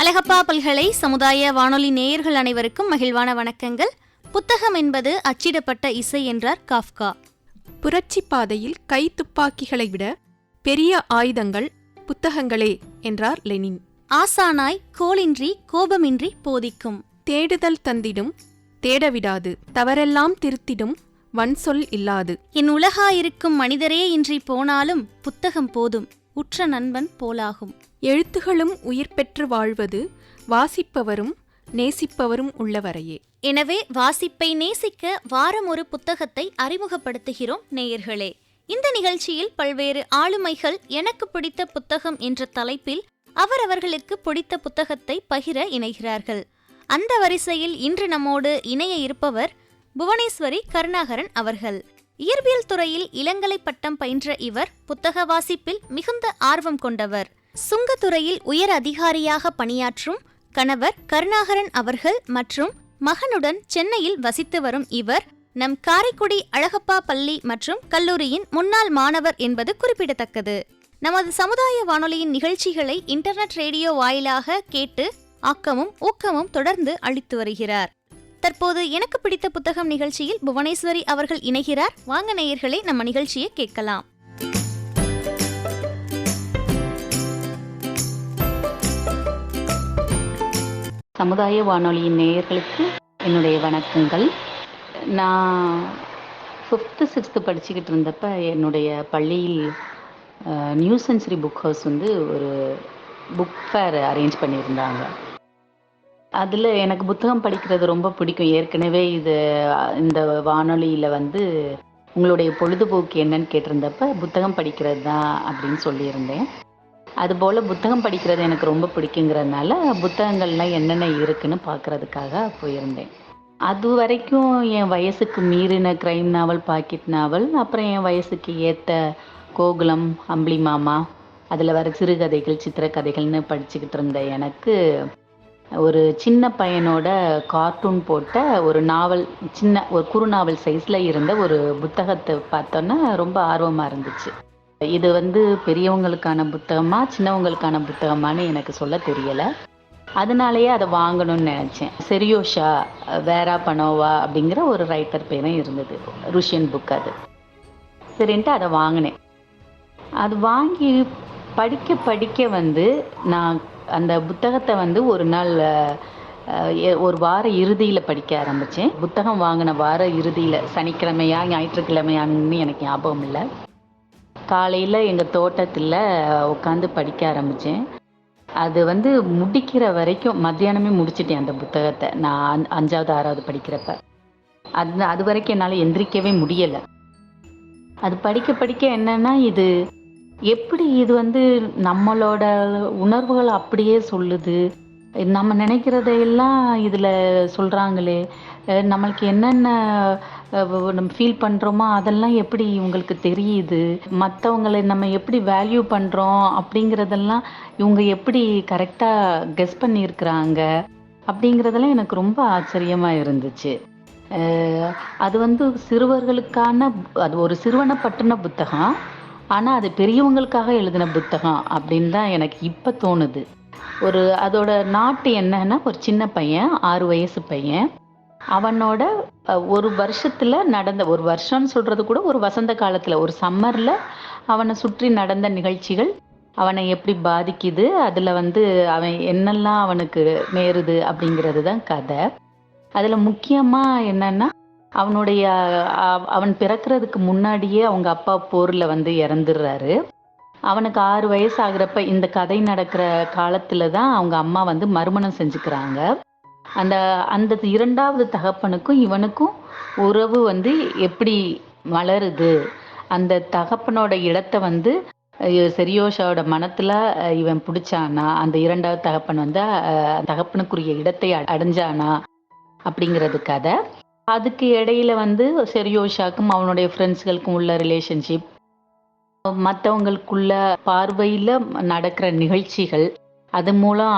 அழகப்பா பல்கலை சமுதாய வானொலி நேயர்கள் அனைவருக்கும் மகிழ்வான வணக்கங்கள். புத்தகம் என்பது அச்சிடப்பட்ட இசை என்றார் காஃப்கா. புரட்சி பாதையில் கை துப்பாக்கிகளை விட பெரிய ஆயுதங்கள் புத்தகங்களே என்றார் லெனின். ஆசானாய் கோளின்றி கோபமின்றி போதிக்கும், தேடுதல் தந்திடும் தேடவிடாது, தவறெல்லாம் திருத்திடும் வன்சொல் இல்லாது. என் உலகாயிருக்கும் மனிதரே இன்றி போனாலும் புத்தகம் போதும், உற்ற நண்பன் போலாகும். எழுத்துகளும் உயிர் பெற்று வாழ்வது வாசிப்பவரும் நேசிப்பவரும் உள்ளவரையே. எனவே வாசிப்பை நேசிக்க வாரம் ஒரு புத்தகத்தை அறிமுகப்படுத்துகிறோம் நேயர்களே. இந்த நிகழ்ச்சியில் பல்வேறு ஆளுமைகள் எனக்கு பிடித்த புத்தகம் என்ற தலைப்பில் அவரவர்களுக்கு பிடித்த புத்தகத்தை பகிர இணைகிறார்கள். அந்த வரிசையில் இன்று நம்மோடு இணைய இருப்பவர் புவனேஸ்வரி கருணாகரன் அவர்கள். இயற்பியல் துறையில் இளங்கலை பட்டம் பயின்ற இவர் புத்தக வாசிப்பில் மிகுந்த ஆர்வம் கொண்டவர். சுங்கத்துறையில் உயர் அதிகாரியாக பணியாற்றும் கணவர் கருணாகரன் அவர்கள் மற்றும் மகனுடன் சென்னையில் வசித்து வரும் இவர் நம் காரைக்குடி அழகப்பா பள்ளி மற்றும் கல்லூரியின் முன்னாள் மாணவர் என்பது குறிப்பிடத்தக்கது. நமது சமுதாய வானொலியின் நிகழ்ச்சிகளை இன்டர்நெட் ரேடியோ வாயிலாக கேட்டு ஆக்கமும் ஊக்கமும் தொடர்ந்து அளித்து வருகிறார். தற்போது எனக்கு பிடித்த புத்தகம் நிகழ்ச்சியில் புவனேஸ்வரி அவர்கள் இணைகிறார். வாங்க நேயர்களே, நம்ம நிகழ்ச்சியை கேட்கலாம். சமுதாய வானொலியின் நேயர்களுக்கு என்னுடைய வணக்கங்கள். நான் 5th 6th படிச்சுக்கிட்டு இருந்தப்ப என்னுடைய பள்ளியில் நியூ சென்ச்சுரி புக் ஹவுஸ் ஒரு புக் ஃபேர் அரேஞ்ச் பண்ணியிருந்தாங்க. அதில் எனக்கு புத்தகம் படிக்கிறது ரொம்ப பிடிக்கும். ஏற்கனவே இந்த வானொலியில் உங்களுடைய பொழுதுபோக்கு என்னன்னு கேட்டிருந்தப்ப புத்தகம் படிக்கிறது தான் அப்படின்னு சொல்லியிருந்தேன். அதுபோல் புத்தகம் படிக்கிறது எனக்கு ரொம்ப பிடிக்குங்கிறதுனால புத்தகங்கள்லாம் என்னென்ன இருக்குன்னு பார்க்குறதுக்காக போயிருந்தேன். அது வரைக்கும் என் வயசுக்கு மீறின க்ரைம் நாவல், பாக்கெட் நாவல், அப்புறம் என் வயசுக்கு ஏற்ற கோகுலம், அம்பளி மாமா, அதில் வர சிறுகதைகள், சித்திரக்கதைகள்னு படிச்சுக்கிட்டு இருந்த எனக்கு ஒரு சின்ன பையனோட கார்ட்டூன் போட்ட ஒரு நாவல், ஒரு குறுநாவல் சைஸில் இருந்த ஒரு புத்தகத்தை பார்த்தோன்னா ரொம்ப ஆர்வமாக இருந்துச்சு. இது பெரியவங்களுக்கான புத்தகமா சின்னவங்களுக்கான புத்தகமானு எனக்கு சொல்ல தெரியலை. அதனாலேயே அதை வாங்கணும்னு நினச்சேன். செரியோஷா வேரா பனோவா அப்படிங்கிற ஒரு ரைட்டர் பேரும் இருந்தது. ருஷியன் புக் அது. சரின்ட்டு அதை வாங்கினேன். அது வாங்கி படிக்க படிக்க நான் அந்த புத்தகத்தை ஒரு நாள் ஒரு வார இறுதியில் படிக்க ஆரம்பித்தேன். புத்தகம் வாங்கின வார இறுதியில், சனிக்கிழமையா ஞாயிற்றுக்கிழமையான்னு எனக்கு ஞாபகம் இல்லை. காலையில் எங்கள் தோட்டத்தில் உட்காந்து படிக்க ஆரம்பித்தேன். அது முடிக்கிற வரைக்கும் மத்தியானமே முடிச்சிட்டேன் அந்த புத்தகத்தை. நான் 5வது 6வது படிக்கிறப்ப அது வரைக்கும் என்னால் எந்திரிக்கவே முடியலை. அது படிக்க படிக்க என்னன்னா, இது எப்படி நம்மளோட உணர்வுகளை அப்படியே சொல்லுது, நம்ம நினைக்கிறதையெல்லாம் இதில் சொல்கிறாங்களே, நம்மளுக்கு என்னென்ன நம்ம ஃபீல் பண்ணுறோமோ அதெல்லாம் எப்படி இவங்களுக்கு தெரியுது, மற்றவங்களை நம்ம எப்படி வேல்யூ பண்ணுறோம் அப்படிங்கிறதெல்லாம் இவங்க எப்படி கரெக்டாக கெஸ் பண்ணியிருக்கிறாங்க அப்படிங்கிறதெல்லாம் எனக்கு ரொம்ப ஆச்சரியமாக இருந்துச்சு. அது சிறுவர்களுக்கான, அது ஒரு சிறுவனை பற்றின புத்தகம், ஆனால் அது பெரியவங்களுக்காக எழுதின புத்தகம் அப்படின்னு தான் எனக்கு இப்போ தோணுது. அதோட நாட்டு என்னன்னா, ஒரு சின்ன பையன், 6 வயசு பையன், அவனோட ஒரு வருஷத்தில் நடந்த, ஒரு வருஷம்னு சொல்கிறது கூட ஒரு வசந்த காலத்தில், ஒரு சம்மரில் அவனை சுற்றி நடந்த நிகழ்ச்சிகள் அவனை எப்படி பாதிக்குது, அதில் அவன் என்னெல்லாம் அவனுக்கு நேருது அப்படிங்கிறது தான் கதை. அதில் முக்கியமாக என்னென்னா, அவன் பிறக்கிறதுக்கு முன்னாடியே அவங்க அப்பா போரில் இறந்துடுறாரு. அவனுக்கு 6 வயசு ஆகிறப்ப இந்த கதை நடக்கிற காலத்தில் தான் அவங்க அம்மா மறுமணம் செஞ்சுக்கிறாங்க. அந்த 2வது தகப்பனுக்கும் இவனுக்கும் உறவு எப்படி வளருது, அந்த தகப்பனோட இடத்தை செரியோஷாவோட மனத்தில் இவன் பிடிச்சானா, அந்த 2வது தகப்பன் தகப்பனுக்குரிய இடத்தை அடைஞ்சானா அப்படிங்கிறது கதை. அதுக்கு இடையில செரியோஷாக்கும் அவனுடைய ஃப்ரெண்ட்ஸ்களுக்கும் உள்ள ரிலேஷன்ஷிப், மற்றவங்களுக்குள்ள பார்வையில் நடக்கிற நிகழ்ச்சிகள், அது மூலம்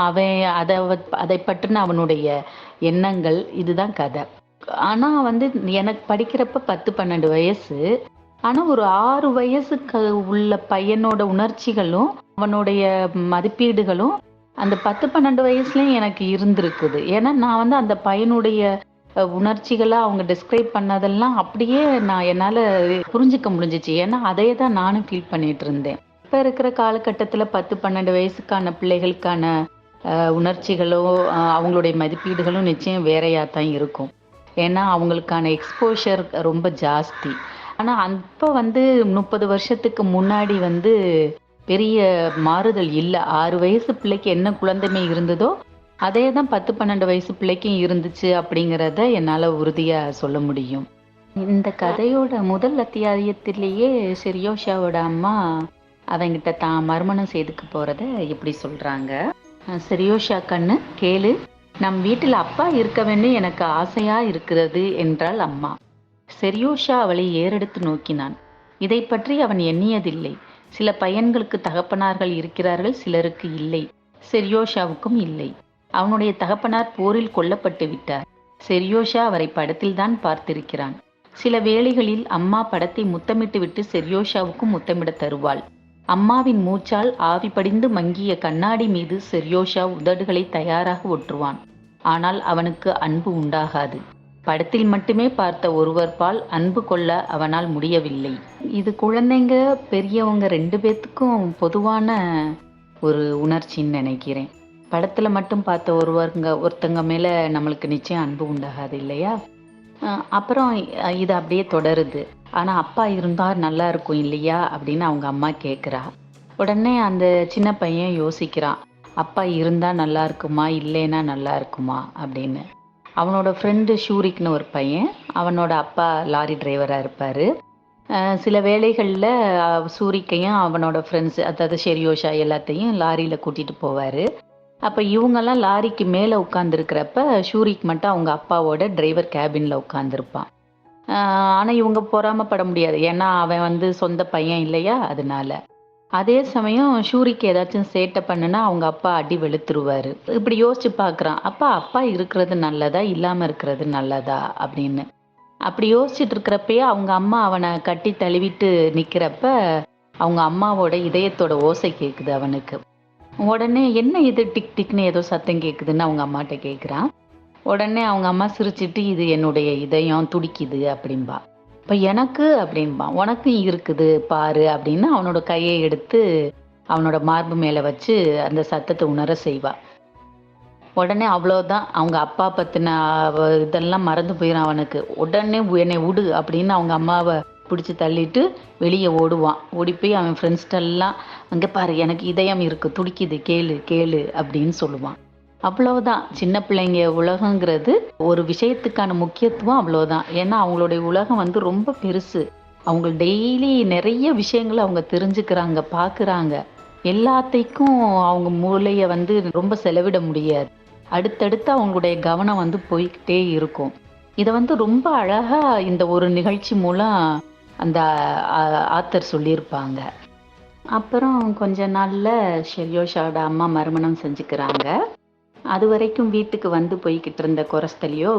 அதை பற்றின அவனுடைய எண்ணங்கள், இதுதான் கதை. ஆனால் எனக்கு படிக்கிறப்ப 10-12 வயசு. ஆனால் ஒரு 6 வயசுக்கு உள்ள பையனோட உணர்ச்சிகளும் அவனுடைய மதிப்பீடுகளும் அந்த 10-12 வயசுலயும் எனக்கு இருந்திருக்குது. ஏன்னா நான் வந்து அந்த பையனுடைய உணர்ச்சிகள அவங்க டிஸ்கிரைப் பண்ணதெல்லாம் அப்படியே என்னால புரிஞ்சுக்க முடிஞ்சுச்சு. ஏன்னா அதே தான் நானும் ஃபீல் பண்ணிட்டு இருந்தேன். இப்ப இருக்கிற காலகட்டத்துல 10-12 வயசுக்கான பிள்ளைகளுக்கான உணர்ச்சிகளோ, அவங்களுடைய மதிப்பீடுகளும் நிச்சயம் வேறையா தான் இருக்கும். ஏன்னா அவங்களுக்கான எக்ஸ்போஷர் ரொம்ப ஜாஸ்தி. ஆனா அப்ப வந்து 30 வருஷத்துக்கு முன்னாடி வந்து பெரிய மாறுதல் இல்ல. 6 வயசு பிள்ளைக்கு என்ன குழந்தைமை இருந்ததோ, அதே தான் 10-12 வயசு பிள்ளைக்கும் இருந்துச்சு அப்படிங்கிறத என்னால உறுதியா சொல்ல முடியும். இந்த கதையோட முதல் அத்தியாயத்திலேயே செரியோஷாவோட அம்மா அவங்கிட்ட தான் மறுமணம் செய்துக்க போறத இப்படி சொல்றாங்க. செரியோஷா கண்ணு கேளு, நம் வீட்டில் அப்பா இருக்கவேன்னு எனக்கு ஆசையா இருக்கிறது என்றாள் அம்மா. செரியோஷா அவளை ஏறெடுத்து நோக்கினான். இதை பற்றி அவன் எண்ணியதில்லை. சில பையன்களுக்கு தகப்பனார்கள் இருக்கிறார்கள், சிலருக்கு இல்லை. செரியோஷாவுக்கும் இல்லை. அவனுடைய தகப்பனார் போரில் கொல்லப்பட்டு விட்டார். செரியோஷா அவரை படத்தில்தான் பார்த்திருக்கிறான். சில வேளைகளில் அம்மா படத்தை முத்தமிட்டு விட்டு செரியோஷாவுக்கும் முத்தமிட தருவாள். அம்மாவின் மூச்சால் ஆவி படிந்து மங்கிய கண்ணாடி மீது செரியோஷா உதடுகளை தயாராக ஒற்றுவான். ஆனால் அவனுக்கு அன்பு உண்டாகாது. படத்தில் மட்டுமே பார்த்த ஒருவர் பால் அன்பு கொள்ள அவனால் முடியவில்லை. இது குழந்தைங்க பெரியவங்க 2 பேத்துக்கும் பொதுவான ஒரு உணர்ச்சின்னு நினைக்கிறேன். படத்துல மட்டும் பார்த்த ஒருத்தங்க மேல நம்மளுக்கு நிச்சயம் அன்பு உண்டாகாது இல்லையா? அப்புறம் இது அப்படியே தொடருது. ஆனா அப்பா இருந்தா நல்லா இருக்கும் இல்லையா அப்படின்னு அவங்க அம்மா கேட்குறா. உடனே அந்த சின்ன பையன் யோசிக்கிறான், அப்பா இருந்தா நல்லா இருக்குமா இல்லைன்னா நல்லா இருக்குமா அப்படின்னு. அவனோட ஃப்ரெண்டு ஷூரிக்னு ஒரு பையன், அவனோட அப்பா லாரி டிரைவராக இருப்பார். சில வேளைகளில் சூரிக்கையும் அவனோட ஃப்ரெண்ட்ஸ், அதாவது ஷெரியோஷா எல்லாத்தையும் லாரியில் கூட்டிகிட்டு போவார். அப்போ இவங்கெல்லாம் லாரிக்கு மேலே உட்காந்துருக்கிறப்ப ஷூரிக் மட்டும் அவங்க அப்பாவோட டிரைவர் கேபினில் உட்காந்துருப்பான். ஆனால் இவங்க பொறாமப்பட முடியாது, ஏன்னா அவன் வந்து சொந்த பையன் இல்லையா, அதனால. அதே சமயம் ஷூரிக்கு ஏதாச்சும் சேட்டை பண்ணுனா அவங்க அப்பா அடி வெளுத்துருவாரு. இப்படி யோசிச்சு பார்க்குறான், அப்பா இருக்கிறது நல்லதா இல்லாமல் இருக்கிறது நல்லதா அப்படின்னு. அப்படி யோசிச்சுட்டு இருக்கிறப்பயே அவங்க அம்மா அவனை கட்டி தழுவிட்டு நிற்கிறப்ப அவங்க அம்மாவோட இதயத்தோட ஓசை கேட்குது அவனுக்கு. உடனே என்ன இது டிக் டிக்னு ஏதோ சத்தம் கேட்குதுன்னு அவங்க அம்மாட்ட கேட்குறான். உடனே அவங்க அம்மா சிரிச்சிட்டு, இது என்னுடைய இதயம் துடிக்குது அப்படின்பா. இப்போ எனக்கு அப்படின்பான். உனக்கும் இருக்குது பாரு அப்படின்னு அவனோட கையை எடுத்து அவனோட மார்பு மேலே வச்சு அந்த சத்தத்தை உணர செய்வா. உடனே அவ்வளோதான், அவங்க அப்பா பற்றின இதெல்லாம் மறந்து போயிடும் அவனுக்கு. உடனே என்னை விடு அப்படின்னு அவங்க அம்மாவை பிடிச்சி தள்ளிட்டு வெளியே ஓடுவான். ஓடி போய் அவன் ஃப்ரெண்ட்ஸ்டெல்லாம், அங்கே பாரு எனக்கு இதயம் இருக்குது துடிக்குது கேளு கேளு அப்படின்னு சொல்லுவான். அவ்வளவுதான், சின்ன பிள்ளைங்க உலகங்கிறது ஒரு விஷயத்துக்கான முக்கியத்துவம் அவ்வளோதான். ஏன்னா அவங்களுடைய உலகம் வந்து ரொம்ப பெருசு. அவங்க டெய்லி நிறைய விஷயங்களை அவங்க தெரிஞ்சுக்கிறாங்க, பார்க்குறாங்க. எல்லாத்தையும் அவங்க மூளையை வந்து ரொம்ப செலவிட முடியாது. அடுத்தடுத்து அவங்களுடைய கவனம் வந்து போய்கிட்டே இருக்கும். இதை வந்து ரொம்ப அழகா இந்த ஒரு நிகழ்ச்சி மூலம் அந்த ஆத்தர் சொல்லியிருப்பாங்க. அப்புறம் கொஞ்ச நாள்ல ஷெரியோஷாவோட அம்மா மறுமணம் செஞ்சுக்கிறாங்க. அது வரைக்கும் வீட்டுக்கு வந்து போய்கிட்டு இருந்த கொரஸ்தலியோ,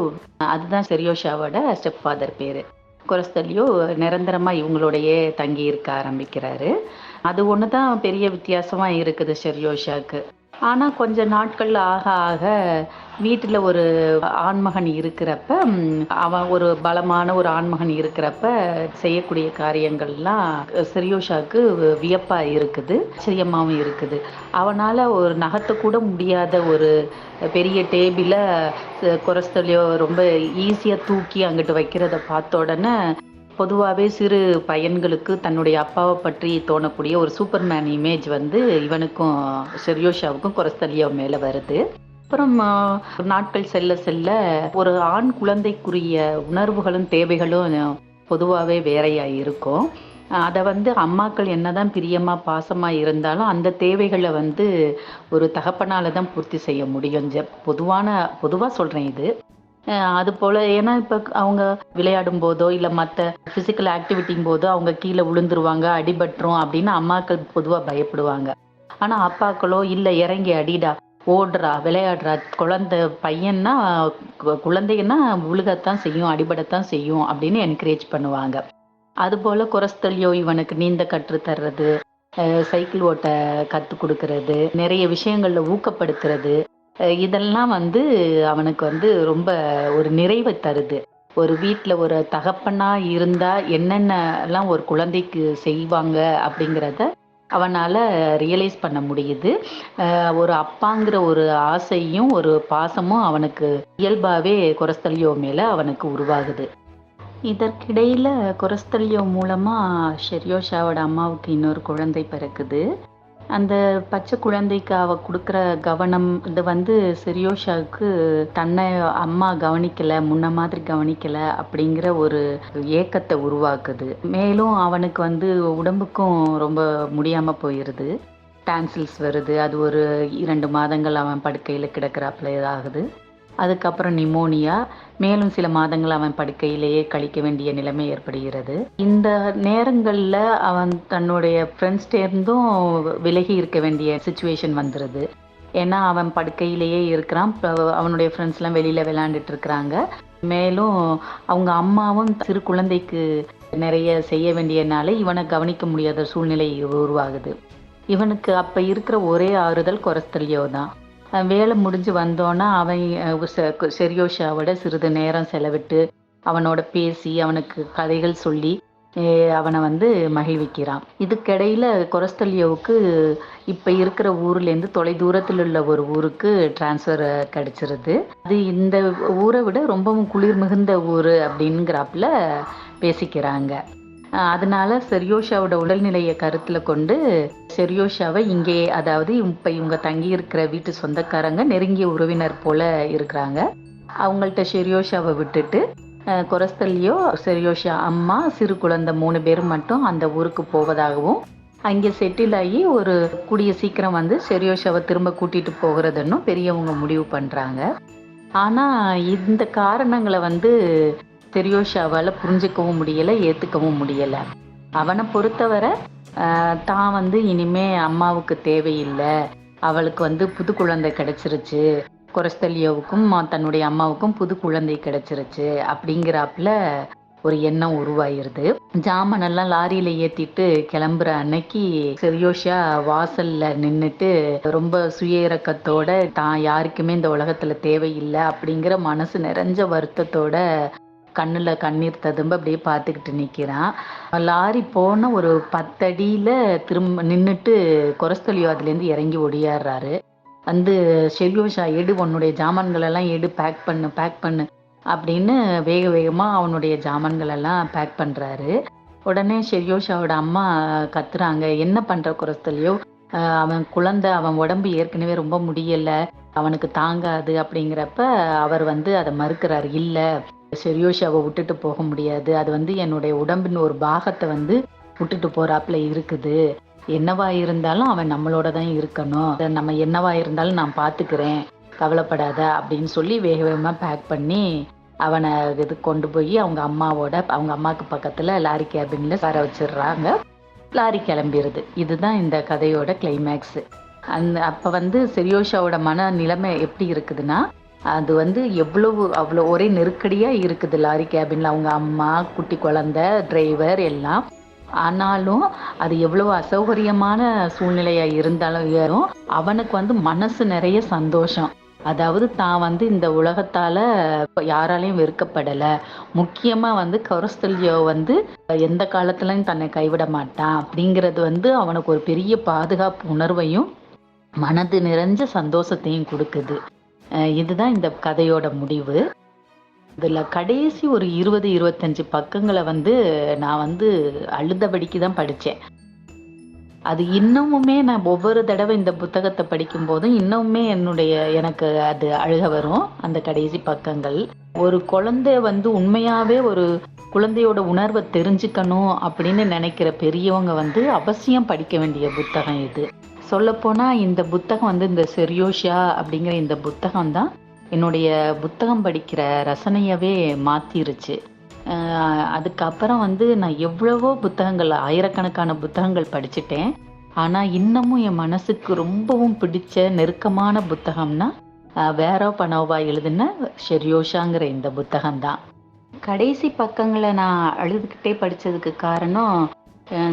அதுதான் செரியோஷாவோட ஸ்டெப் ஃபாதர் பேரு. கொரஸ்தலியோ நிரந்தரமா இவங்களோடையே தங்கி இருக்க ஆரம்பிக்கிறாரு. அது ஒன்று தான் பெரிய வித்தியாசமா இருக்குது செரியோஷாக்கு. ஆனா கொஞ்ச நாட்கள் ஆக ஆக வீட்டுல ஒரு ஆண்மகன் இருக்கிறப்ப, அவன் ஒரு பலமான ஒரு ஆண்மகன் இருக்கிறப்ப செய்யக்கூடிய காரியங்கள்லாம் செரியோஷாக்கு வியப்பா இருக்குது, ஆச்சரியமாவும் இருக்குது. அவனால ஒரு நகர்த்த கூட முடியாத ஒரு பெரிய டேபிள கொரஸ்தலியோ ரொம்ப ஈஸியா தூக்கி அங்கிட்டு வைக்கிறத பார்த்த உடனே, பொதுவாகவே சிறு பையன்களுக்கு தன்னுடைய அப்பாவை பற்றி தோணக்கூடிய ஒரு சூப்பர்மேன் இமேஜ் வந்து இவனுக்கும் செரியோஷாவுக்கும் கொரஸ்தலியோ மேலே வருது. அப்புறம் நாட்கள் செல்ல செல்ல ஒரு ஆண் குழந்தைக்குரிய உணர்வுகளும் தேவைகளும் பொதுவாகவே வேறையா இருக்கும். அதை வந்து அம்மாக்கள் என்னதான் பிரியமா பாசமா இருந்தாலும் அந்த தேவைகளை வந்து ஒரு தகப்பனால தான் பூர்த்தி செய்ய முடியும். பொதுவா சொல்றேன் இது. அது போல, ஏன்னா இப்போ அவங்க விளையாடும் போதோ இல்லை மற்ற ஃபிசிக்கல் ஆக்டிவிட்டிங் போதோ அவங்க கீழே விழுந்துருவாங்க, அடிபட்டுரும் அப்படின்னு அம்மாக்கள் பொதுவாக பயப்படுவாங்க. ஆனால் அப்பாக்களோ இல்லை இறங்கி அடிடா, ஓடுறா, விளையாடுறா, பையன்னா குழந்தைன்னா விழுகத்தான் செய்யும், அடிபடத்தான் செய்யும் அப்படின்னு என்கரேஜ் பண்ணுவாங்க. அதுபோல் கொரஸ்தலியோ இவனுக்கு நீந்த கற்றுத்தர்றது, சைக்கிள் ஓட்ட கற்றுக் கொடுக்கறது, நிறைய விஷயங்களில் ஊக்கப்படுத்துறது, இதெல்லாம் வந்து அவனுக்கு வந்து ரொம்ப ஒரு நிறைவை தருது. ஒரு வீட்டில் ஒரு தகப்பனா இருந்தால் என்னென்னலாம் ஒரு குழந்தைக்கு செய்வாங்க அப்படிங்கிறத அவனால் ரியலைஸ் பண்ண முடியுது. ஒரு அப்பாங்கிற ஒரு ஆசையும் ஒரு பாசமும் அவனுக்கு இயல்பாகவே கொரஸ்தல்யோ மேலே அவனுக்கு உருவாகுது. இதற்கிடையில் கொரஸ்தல்யோ மூலமாக ஷெர்யோஷாவோட அம்மாவுக்கு இன்னொரு குழந்தை பிறக்குது. அந்த பச்சை குழந்தைக்கு அவ கொடுக்குற கவனம் இது வந்து செரியோஷாவுக்கு தன்னை அம்மா கவனிக்கலை, முன்ன மாதிரி கவனிக்கலை அப்படிங்கிற ஒரு ஏக்கத்தை உருவாக்குது. மேலும் அவனுக்கு வந்து உடம்புக்கும் ரொம்ப முடியாமல் போயிடுது. டான்சில்ஸ் வருது. அது ஒரு 2 மாதங்கள் அவன் படுக்கையில் கிடக்கிறாப்புல ஆகுது. அதுக்கப்புறம் நிமோனியா, மேலும் சில மாதங்கள் அவன் படுக்கையிலேயே கழிக்க வேண்டிய நிலைமை ஏற்படுகிறது. இந்த நேரங்களில் அவன் தன்னுடைய ஃப்ரெண்ட்ஸ்டேருந்தும் விலகி இருக்க வேண்டிய சுச்சுவேஷன் வந்துடுது. ஏன்னா அவன் படுக்கையிலேயே இருக்கிறான். அவனுடைய ஃப்ரெண்ட்ஸ்லாம் வெளியில் விளையாண்டுட்டு இருக்கிறாங்க. மேலும் அவங்க அம்மாவும் சிறு குழந்தைக்கு நிறைய செய்ய வேண்டியனால இவனை கவனிக்க முடியாத சூழ்நிலை உருவாகுது. இவனுக்கு அப்போ இருக்கிற ஒரே ஆறுதல் கொரஸ்தல்யோ தான். வேலை முடிஞ்சு வந்தோன்னா அவன் செரியோஷாவோட சிறிது நேரம் செலவிட்டு அவனோட பேசி அவனுக்கு கதைகள் சொல்லி அவனை வந்து மகிழ்விக்கிறான். இதுக்கிடையில் கொரஸ்தல்யோவுக்கு இப்போ இருக்கிற ஊர்லேருந்து தொலை தூரத்தில் உள்ள ஒரு ஊருக்கு டிரான்ஸ்ஃபர் கிடச்சிருது. அது இந்த ஊரை விட ரொம்பவும் குளிர் மிகுந்த ஊர் அப்படிங்கிறாப்புல பேசிக்கிறாங்க. அதனால செரியோஷாவோட உடல்நிலையை கருத்தில் கொண்டு செரியோஷாவை இங்கே, அதாவது இப்போ இவங்க தங்கி இருக்கிற வீட்டு சொந்தக்காரங்க நெருங்கிய உறவினர் போல இருக்கிறாங்க, அவங்கள்ட்ட செரியோஷாவை விட்டுட்டு கொரஸ்தல்யோ, செரியோஷா அம்மா, சிறு குழந்தை 3 பேரும் மட்டும் அந்த ஊருக்கு போவதாகவும் அங்கே செட்டில் ஆகி ஒரு கூடிய சீக்கிரம் வந்து செரியோஷாவை திரும்ப கூட்டிகிட்டு போகிறதுன்னு பெரியவங்க முடிவு பண்ணுறாங்க. ஆனால் இந்த காரணங்களை வந்து செரியோஷாவால் புரிஞ்சிக்கவும் முடியலை, ஏற்றுக்கவும் முடியலை. அவனை பொறுத்தவரை தான் வந்து இனிமே அம்மாவுக்கு தேவையில்லை, அவளுக்கு வந்து புது குழந்தை கிடைச்சிருச்சு, கொரஸ்தல்யோவுக்கும் தன்னுடைய அம்மாவுக்கும் புது குழந்தை கிடைச்சிருச்சு அப்படிங்கிறாப்புல ஒரு எண்ணம் உருவாயிருது. ஜாமானெல்லாம் லாரியில ஏற்றிட்டு கிளம்புற அன்னைக்கு செரியோஷா வாசல்ல நின்றுட்டு ரொம்ப சுய இறக்கத்தோட தான் யாருக்குமே இந்த உலகத்துல தேவையில்லை அப்படிங்கிற மனசு நிறைஞ்ச வருத்தத்தோட கண்ணில் கண்ணீர் ததும்ப அப்படியே பார்த்துக்கிட்டு நிற்கிறான். லாரி போன ஒரு 10 அடியில் திரும்ப நின்றுட்டு கொரஸ்தல்யோ அதுலேருந்து இறங்கி ஒடியாடுறாரு. வந்து செரியோஷா எடு, உன்னுடைய ஜாமான்களெல்லாம் எடு, பேக் பண்ணு அப்படின்னு வேக வேகமாக அவனுடைய ஜாமான்களெல்லாம் பேக் பண்ணுறாரு. உடனே செரியோஷாவோட அம்மா கத்துறாங்க, என்ன பண்ணுற கொரஸ்தல்யோ, அவன் குழந்தை, அவன் உடம்பு ஏற்கனவே ரொம்ப முடியலை, அவனுக்கு தாங்காது அப்படிங்கிறப்ப அவர் வந்து அதை மறுக்கிறார். இல்லை, செரியோஷாவை விட்டுட்டு போக முடியாது, அது வந்து என்னுடைய உடம்பின் ஒரு பாகத்தை வந்து விட்டுட்டு போறாப்புல இருக்குது, என்னவா இருந்தாலும் அவன் நம்மளோட தான் இருக்கணும், நம்ம என்னவா இருந்தாலும் நான் பார்த்துக்கிறேன், கவலைப்படாத அப்படின்னு சொல்லி வேக வேகமாக பேக் பண்ணி அவனை இது கொண்டு போய் அவங்க அம்மாவுக்கு பக்கத்தில் லாரி கேபின்ல வர வச்சிடுறாங்க. லாரி கிளம்பிடுது. இதுதான் இந்த கதையோட கிளைமேக்ஸ். அப்போ வந்து செரியோஷாவோட மன நிலைமை எப்படி இருக்குதுன்னா, அது வந்து அவ்வளோ ஒரே நெருக்கடியாக இருக்குது லாரி கேபினில், அவங்க அம்மா, குட்டி குழந்தை, டிரைவர் எல்லாம். ஆனாலும் அது எவ்வளோ அசௌகரியமான சூழ்நிலையாக இருந்தாலும் அவனுக்கு வந்து மனசு நிறைய சந்தோஷம். அதாவது தான் வந்து இந்த உலகத்தால் யாராலையும் வெறுக்கப்படலை, முக்கியமாக வந்து கொரஸ்தல்யோ வந்து எந்த காலத்துலையும் தன்னை கைவிட மாட்டான் அப்படிங்கிறது வந்து அவனுக்கு ஒரு பெரிய பாதுகாப்பு உணர்வையும் மனது நிறைஞ்ச சந்தோஷத்தையும் கொடுக்குது. இதுதான் இந்த கதையோட முடிவு. இதில் கடைசி ஒரு 20-25 பக்கங்களை வந்து நான் வந்து அழுதபடிக்கு தான் படித்தேன். அது இன்னமுமே நான் ஒவ்வொரு தடவை இந்த புத்தகத்தை படிக்கும் போதும் இன்னமுமே எனக்கு அது அழுக வரும். அந்த கடைசி பக்கங்கள், ஒரு குழந்தை வந்து உண்மையாகவே ஒரு குழந்தையோட உணர்வை தெரிஞ்சுக்கணும் அப்படின்னு நினைக்கிற பெரியவங்க வந்து அவசியம் படிக்க வேண்டிய புத்தகம் இது. சொல்லப்போனால் இந்த புத்தகம் வந்து இந்த செரியோஷா அப்படிங்கிற இந்த புத்தகம் தான் என்னுடைய புத்தகம் படிக்கிற ரசனையவே மாற்றிருச்சு. அதுக்கப்புறம் வந்து நான் எவ்வளவோ புத்தகங்கள், ஆயிரக்கணக்கான புத்தகங்கள் படிச்சுட்டேன். ஆனால் இன்னமும் என் மனசுக்கு ரொம்பவும் பிடிச்ச நெருக்கமான புத்தகம்னா வேரோ பனோவா எழுதின செரியோஷாங்கிற இந்த புத்தகம்தான். கடைசி பக்கங்களை நான் அழுதுகிட்டே படித்ததுக்கு காரணம்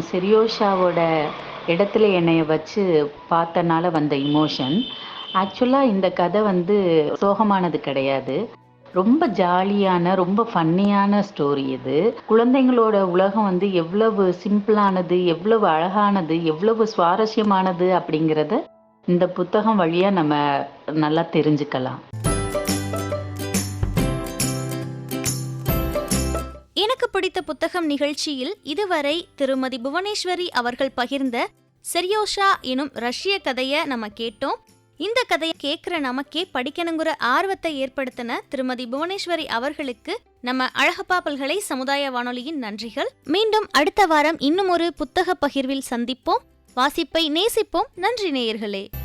செரியோஷாவோட இடத்துல என்னைய வச்சு பார்த்தனால வந்த இமோஷன். ஆக்சுவலாக இந்த கதை வந்து சோகமானது கிடையாது. ரொம்ப ஜாலியான, ரொம்ப ஃபன்னியான ஸ்டோரி இது. குழந்தைங்களோட உலகம் வந்து எவ்வளவு சிம்பிளானது, எவ்வளவு அழகானது, எவ்வளவு சுவாரஸ்யமானது அப்படிங்கிறத இந்த புத்தகம் வழியா நம்ம நல்லா தெரிஞ்சுக்கலாம். எனக்கு பிடித்த புத்தகம் நிகழ்ச்சியில் இதுவரை திருமதி புவனேஸ்வரி அவர்கள் பகிர்ந்த செரியோஷா எனும் ரஷ்ய கதையை நம்ம கேட்டோம். இந்த கதையை கேட்குற நமக்கே படிக்கணுங்கிற ஆர்வத்தை ஏற்படுத்தின திருமதி புவனேஸ்வரி அவர்களுக்கு நம்ம அழகப்பா பல்கலை சமுதாய வானொலியின் நன்றிகள். மீண்டும் அடுத்த வாரம் இன்னும் ஒரு புத்தக பகிர்வில் சந்திப்போம். வாசிப்பை நேசிப்போம். நன்றி நேயர்களே.